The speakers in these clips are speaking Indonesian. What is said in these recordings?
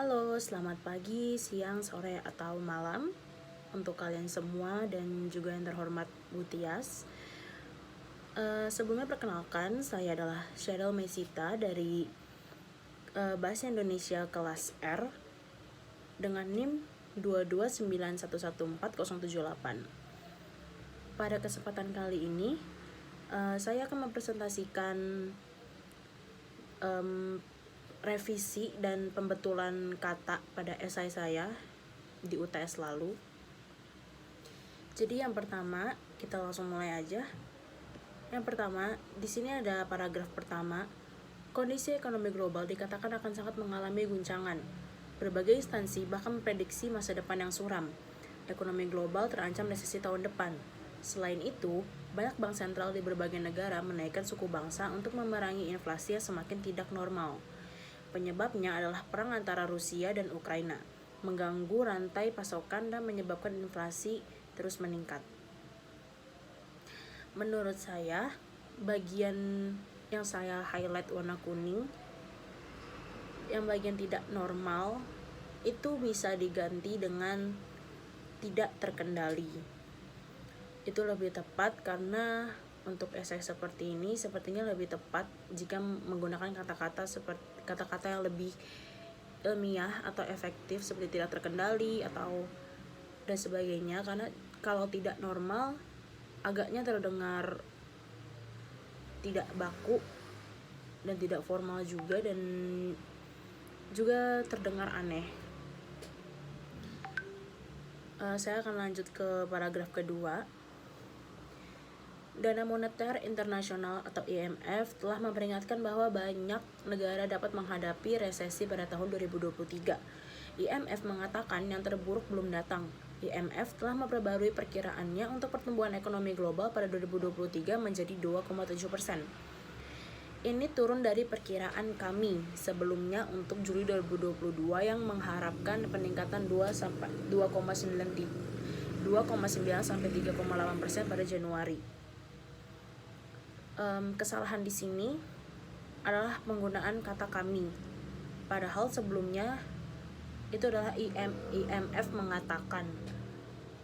Halo, selamat pagi, siang, sore, atau malam untuk kalian semua dan juga yang terhormat Bu Tias. Sebelumnya perkenalkan, saya adalah Cheryl Mesita dari Bahasa Indonesia kelas R dengan NIM 229114078. Pada kesempatan kali ini, saya akan mempresentasikan revisi dan pembetulan kata pada esai saya di UTS lalu. Jadi yang pertama, kita langsung mulai aja. Yang pertama, di sini ada paragraf pertama. Kondisi ekonomi global dikatakan akan sangat mengalami guncangan. Berbagai instansi bahkan memprediksi masa depan yang suram. Ekonomi global terancam resesi tahun depan. Selain itu, banyak bank sentral di berbagai negara menaikkan suku bangsa untuk memerangi inflasi yang semakin tidak normal. Penyebabnya adalah perang antara Rusia dan Ukraina, mengganggu rantai pasokan dan menyebabkan inflasi terus meningkat. Menurut saya, bagian yang saya highlight warna kuning, yang bagian tidak normal, itu bisa diganti dengan tidak terkendali. Itu lebih tepat karena untuk esai seperti ini sepertinya lebih tepat jika menggunakan kata-kata yang lebih ilmiah atau efektif seperti tidak terkendali atau dan sebagainya, karena kalau tidak normal agaknya terdengar tidak baku dan tidak formal juga dan juga terdengar aneh. Saya akan lanjut ke paragraf kedua. Dana Moneter Internasional atau IMF telah memperingatkan bahwa banyak negara dapat menghadapi resesi pada tahun 2023. IMF mengatakan yang terburuk belum datang. IMF telah memperbarui perkiraannya untuk pertumbuhan ekonomi global pada 2023 menjadi 2,7%. Ini turun dari perkiraan kami sebelumnya untuk Juli 2022 yang mengharapkan peningkatan 2,9 sampai 3,8% pada Januari. Kesalahan di sini adalah penggunaan kata kami. Padahal sebelumnya itu adalah IMF mengatakan.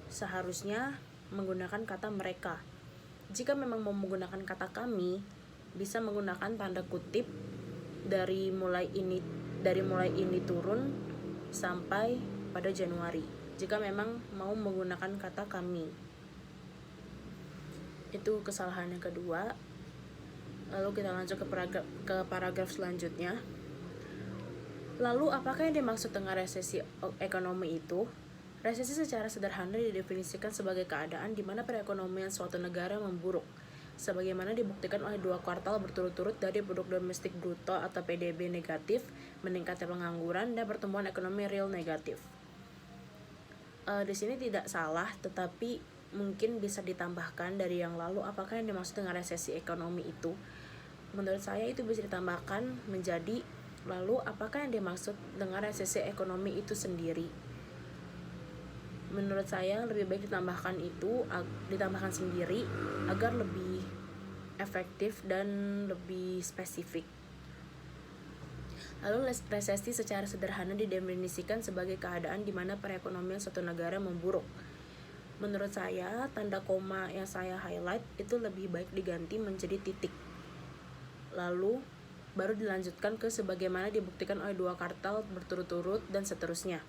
Seharusnya menggunakan kata mereka. Jika memang mau menggunakan kata kami, bisa menggunakan tanda kutip dari mulai ini turun sampai pada Januari. Jika memang mau menggunakan kata kami. Itu kesalahan yang kedua. Lalu kita lanjut ke paragraf selanjutnya. Lalu apakah yang dimaksud dengan resesi ekonomi itu? Resesi secara sederhana didefinisikan sebagai keadaan di mana perekonomian suatu negara memburuk, sebagaimana dibuktikan oleh 2 kuartal berturut-turut dari produk domestik bruto atau PDB negatif, meningkatnya pengangguran, dan pertumbuhan ekonomi real negatif. Di sini tidak salah, tetapi mungkin bisa ditambahkan dari yang lalu apakah yang dimaksud dengan resesi ekonomi itu. Menurut saya itu bisa ditambahkan menjadi lalu apakah yang dimaksud dengan resesi ekonomi itu sendiri. Menurut saya lebih baik ditambahkan sendiri agar lebih efektif dan lebih spesifik. Lalu resesi secara sederhana didefinisikan sebagai keadaan di mana perekonomian suatu negara memburuk. Menurut saya, tanda koma yang saya highlight itu lebih baik diganti menjadi titik. Lalu baru dilanjutkan ke sebagaimana dibuktikan oleh 2 kuartal berturut-turut dan seterusnya.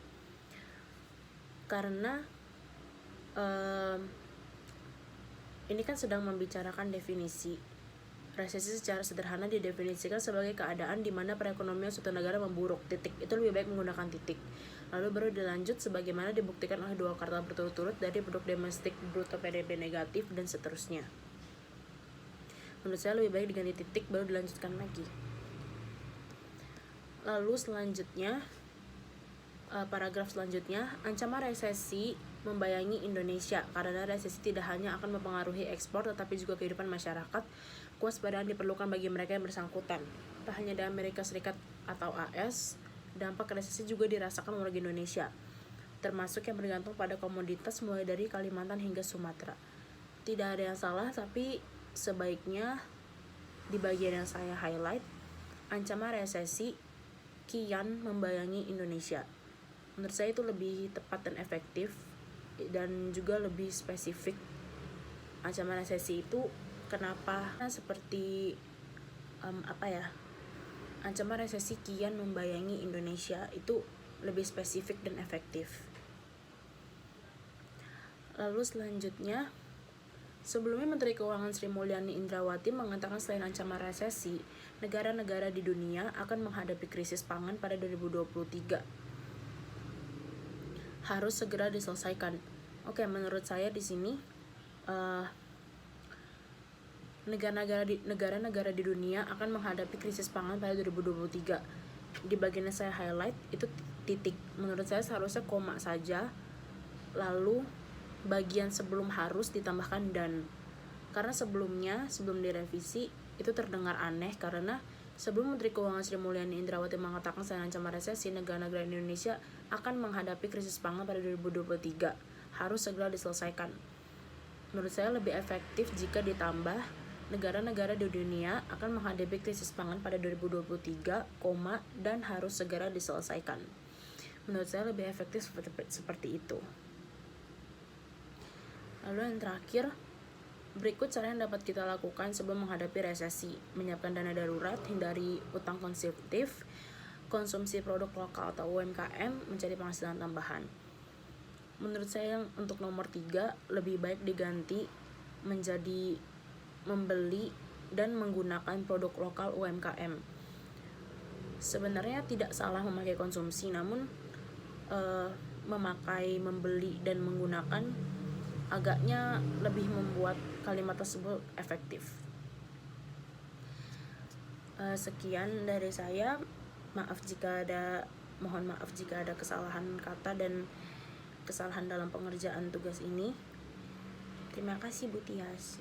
Karena ini kan sedang membicarakan definisi. Resesi secara sederhana didefinisikan sebagai keadaan di mana perekonomian suatu negara memburuk. Titik. Itu lebih baik menggunakan titik. Lalu baru dilanjut sebagaimana dibuktikan oleh 2 kuartal berturut-turut dari produk domestik bruto PDB negatif dan seterusnya. Menurut saya lebih baik diganti titik baru dilanjutkan lagi. Lalu selanjutnya, paragraf selanjutnya, ancaman resesi membayangi Indonesia karena resesi tidak hanya akan mempengaruhi ekspor tetapi juga kehidupan masyarakat. Kewaspadaan diperlukan bagi mereka yang bersangkutan. Tak hanya di Amerika Serikat atau AS, dampak resesi juga dirasakan warga Indonesia, termasuk yang bergantung pada komoditas mulai dari Kalimantan hingga Sumatera. Tidak ada yang salah, tapi sebaiknya di bagian yang saya highlight, ancaman resesi kian membayangi Indonesia. Menurut saya itu lebih tepat dan efektif, dan juga lebih spesifik. Ancaman resesi itu kenapa seperti ancaman resesi kian membayangi Indonesia itu lebih spesifik dan efektif. Lalu selanjutnya, sebelumnya Menteri Keuangan Sri Mulyani Indrawati mengatakan selain ancaman resesi, negara-negara di dunia akan menghadapi krisis pangan pada 2023. Harus segera diselesaikan. Oke, menurut saya di sini negara-negara di dunia akan menghadapi krisis pangan pada 2023. Di bagian yang saya highlight itu titik. Menurut saya seharusnya koma saja, lalu bagian sebelum harus ditambahkan dan. Karena sebelum direvisi itu terdengar aneh, karena sebelum Menteri Keuangan Sri Mulyani Indrawati mengatakan selain ancaman resesi, negara-negara Indonesia akan menghadapi krisis pangan pada 2023, harus segera diselesaikan. Menurut saya lebih efektif jika ditambah negara-negara di dunia akan menghadapi krisis pangan pada 2023, dan harus segera diselesaikan. Menurut saya lebih efektif seperti itu. Lalu yang terakhir, berikut cara yang dapat kita lakukan sebelum menghadapi resesi: menyiapkan dana darurat, hindari utang konsumtif, konsumsi produk lokal atau UMKM, mencari penghasilan tambahan. Menurut saya untuk nomor 3 lebih baik diganti menjadi membeli dan menggunakan produk lokal UMKM. Sebenarnya tidak salah memakai konsumsi, namun membeli dan menggunakan agaknya lebih membuat kalimat tersebut efektif. Sekian dari saya. Mohon maaf jika ada kesalahan kata dan kesalahan dalam pengerjaan tugas ini. Terima kasih Bu Tias.